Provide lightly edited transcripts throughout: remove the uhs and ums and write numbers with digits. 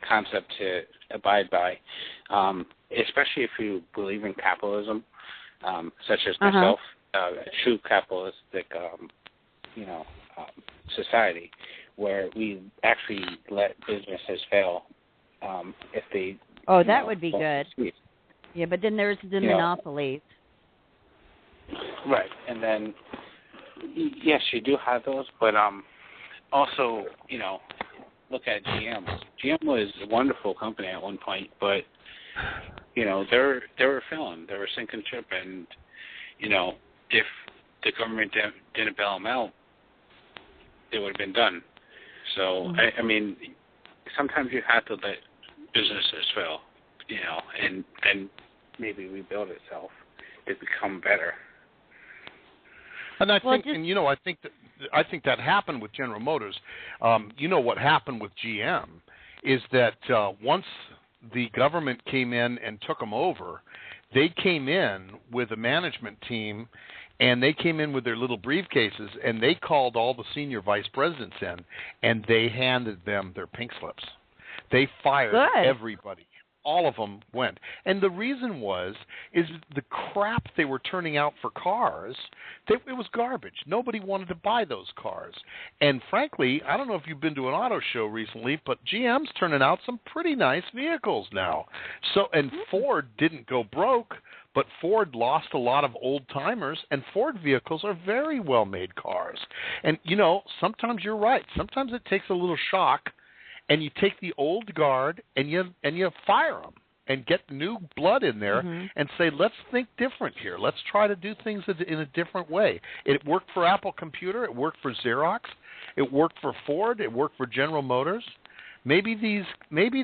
concept to abide by, especially if you believe in capitalism, such as myself, a true capitalistic, society, where we actually let businesses fail if they. Oh, that would be good. Succeed. Yeah, but then there's the monopolies. Right, and then yes, you do have those, but also, look at GM. GM was a wonderful company at one point, but they were failing. They were sinking ship, and if the government didn't bail them out, it would have been done. So I mean, sometimes you have to let businesses fail, and then maybe rebuild itself to become better. And I think, I think that happened with General Motors. What happened with GM is that once the government came in and took them over, they came in with a management team, and they came in with their little briefcases, and they called all the senior vice presidents in, and they handed them their pink slips. They fired everybody. All of them went. And the reason is the crap they were turning out for cars, it was garbage. Nobody wanted to buy those cars. And frankly, I don't know if you've been to an auto show recently, but GM's turning out some pretty nice vehicles now. So, and Ford didn't go broke, but Ford lost a lot of old-timers, and Ford vehicles are very well-made cars. And, sometimes you're right. Sometimes it takes a little shock, and you take the old guard and you fire them and get new blood in there and say, let's think different here. Let's try to do things in a different way. It worked for Apple Computer. It worked for Xerox. It worked for Ford. It worked for General Motors. Maybe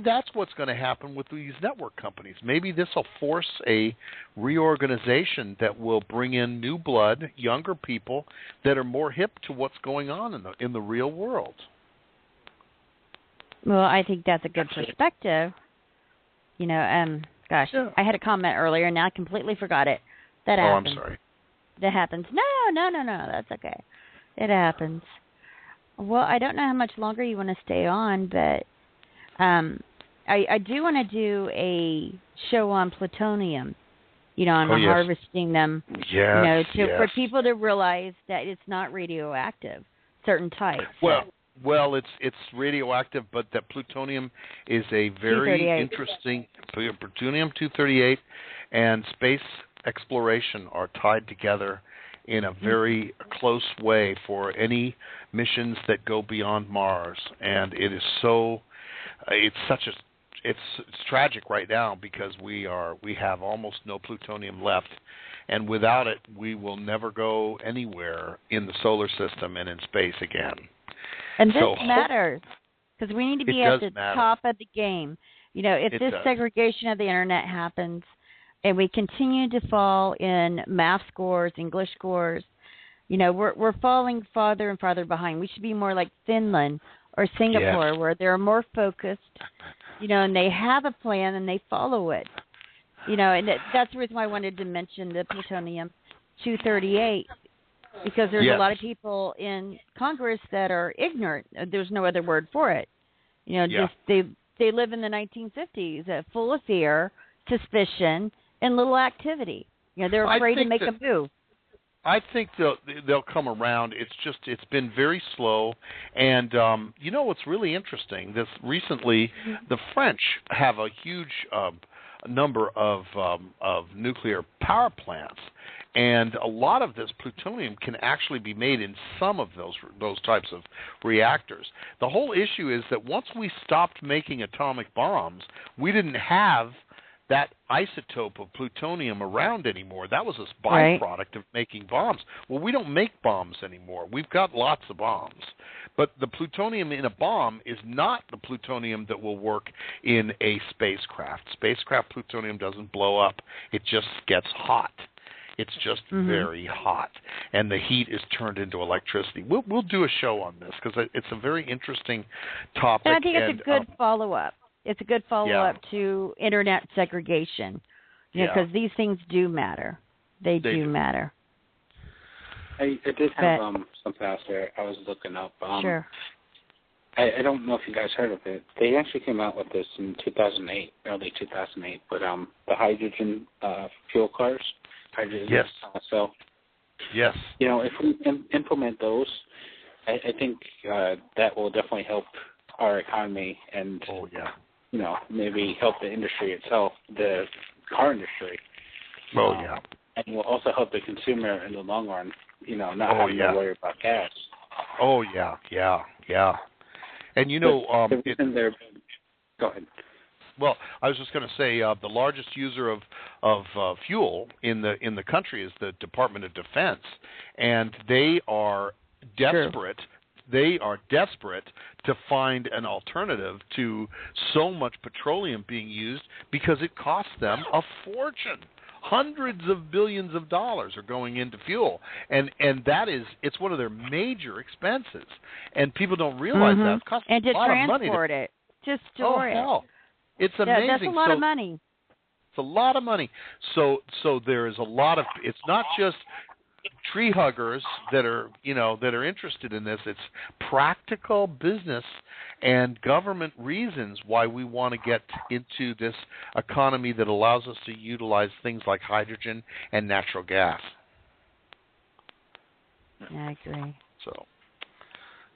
that's what's going to happen with these network companies. Maybe this will force a reorganization that will bring in new blood, younger people that are more hip to what's going on in the real world. Well, I think that's a good perspective. I had a comment earlier, and now I completely forgot it. That happens. I'm sorry. That happens. No, that's okay. It happens. Well, I don't know how much longer you want to stay on, but I do want to do a show on plutonium, on harvesting them, for people to realize that it's not radioactive, certain types. Well, it's radioactive, but that plutonium is a very interesting plutonium-238, and space exploration are tied together in a very close way for any missions that go beyond Mars. And it is it's tragic right now because we have almost no plutonium left. And without it, we will never go anywhere in the solar system and in space again. And this matters because we need to be at the top of the game. If this segregation of the internet happens and we continue to fall in math scores, English scores, we're falling farther and farther behind. We should be more like Finland or Singapore where they're more focused, and they have a plan and they follow it. And that's the reason why I wanted to mention the plutonium-238. Because there's a lot of people in Congress that are ignorant. There's no other word for it. Just they live in the 1950s, full of fear, suspicion, and little activity. They're afraid to make a move. I think they'll come around. It's been very slow. And what's really interesting? This recently, the French have a huge number of nuclear power plants. And a lot of this plutonium can actually be made in some of those types of reactors. The whole issue is that once we stopped making atomic bombs, we didn't have that isotope of plutonium around anymore. That was a byproduct of making bombs. Well, we don't make bombs anymore. We've got lots of bombs. But the plutonium in a bomb is not the plutonium that will work in a spacecraft. Spacecraft plutonium doesn't blow up. It just gets hot. It's just very hot, and the heat is turned into electricity. We'll do a show on this because it's a very interesting topic. And I think it's a good follow-up. It's a good follow-up to internet segregation, because these things do matter. They do matter. I did have something else there I was looking up. Sure. I don't know if you guys heard of it. They actually came out with this in 2008, early 2008. But the hydrogen fuel cars, hydrogen yes. cell. Yes. If we implement those, I think that will definitely help our economy and, maybe help the industry itself, the car industry. Oh, yeah. And will also help the consumer in the long run, not having to worry about gas. Oh, yeah. And, go ahead. Well, I was just going to say the largest user of fuel in the country is the Department of Defense, and they are desperate. True. They are desperate to find an alternative to so much petroleum being used because it costs them a fortune. Hundreds of billions of dollars are going into fuel, and it's one of their major expenses, and people don't realize that. It costs and to a lot of money transport it, to store it. Hell. It's amazing. That's a lot of money. It's a lot of money. So there is a lot of. It's not just tree huggers that are interested in this. It's practical business and government reasons why we want to get into this economy that allows us to utilize things like hydrogen and natural gas. I agree. So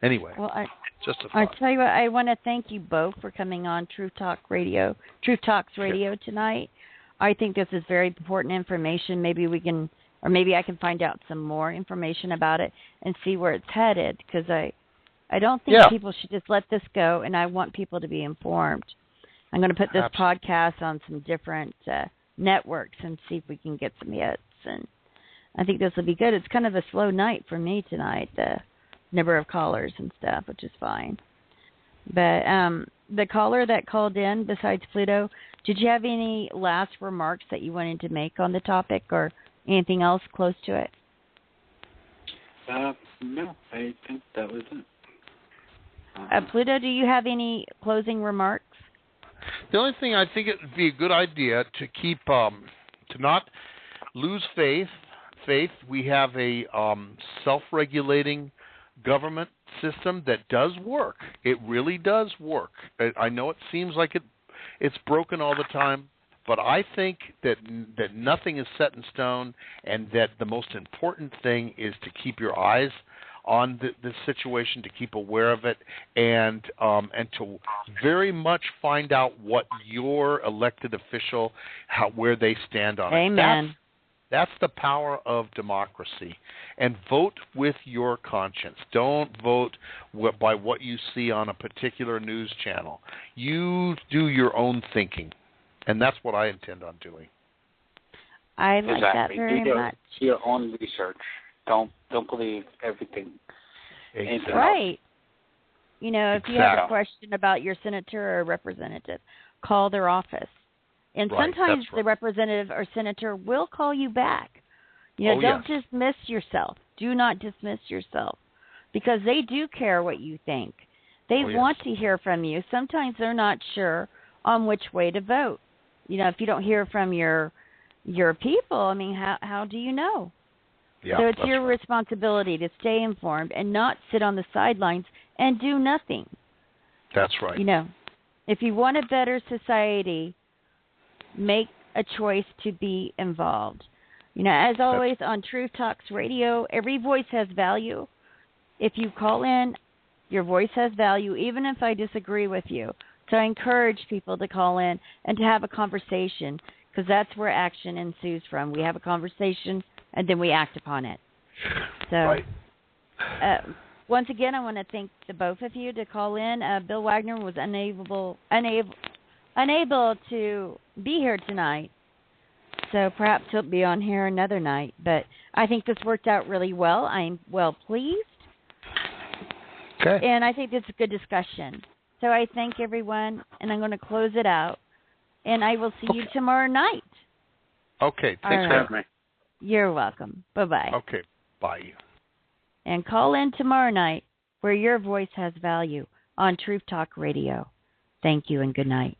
anyway, well, just a thought. I tell you what, I want to thank you both for coming on Truth Talks Radio tonight. I think this is very important information. Maybe we can. Or maybe I can find out some more information about it and see where it's headed, because I don't think people should just let this go, and I want people to be informed. I'm going to put this podcast on some different networks and see if we can get some hits, and I think this will be good. It's kind of a slow night for me tonight, the number of callers and stuff, which is fine. But the caller that called in, besides Pluto, did you have any last remarks that you wanted to make on the topic, or anything else close to it? No, I think that was it. Pluto, do you have any closing remarks? The only thing I think it would be a good idea to keep, to not lose faith. We have a self-regulating government system that does work. It really does work. I know it seems like it's broken all the time, but I think that nothing is set in stone, and that the most important thing is to keep your eyes on the situation, to keep aware of it, and to very much find out what your elected official, where they stand on it. Amen. That's the power of democracy. And vote with your conscience. Don't vote by what you see on a particular news channel. You do your own thinking. And that's what I intend on doing. I like that very much. Do your own research. Don't believe everything. Exactly. Right. If you have a question about your senator or representative, call their office. And sometimes the representative or senator will call you back. Don't dismiss yourself. Do not dismiss yourself, because they do care what you think. They want to hear from you. Sometimes they're not sure on which way to vote. If you don't hear from your people, I mean, how do you know? Yeah, so it's your responsibility to stay informed and not sit on the sidelines and do nothing. That's right. If you want a better society, make a choice to be involved. As always on Truth Talks Radio, every voice has value. If you call in, your voice has value, even if I disagree with you. So I encourage people to call in and to have a conversation, because that's where action ensues from. We have a conversation, and then we act upon it. So, once again, I want to thank the both of you to call in. Bill Wagner was unable to be here tonight, so perhaps he'll be on here another night. But I think this worked out really well. I'm well pleased. Okay. And I think it's a good discussion. So I thank everyone, and I'm going to close it out. And I will see you tomorrow night. Okay. Thanks for having me. You're welcome. Bye-bye. Okay. Bye. And call in tomorrow night, where your voice has value, on Truth Talk Radio. Thank you and good night.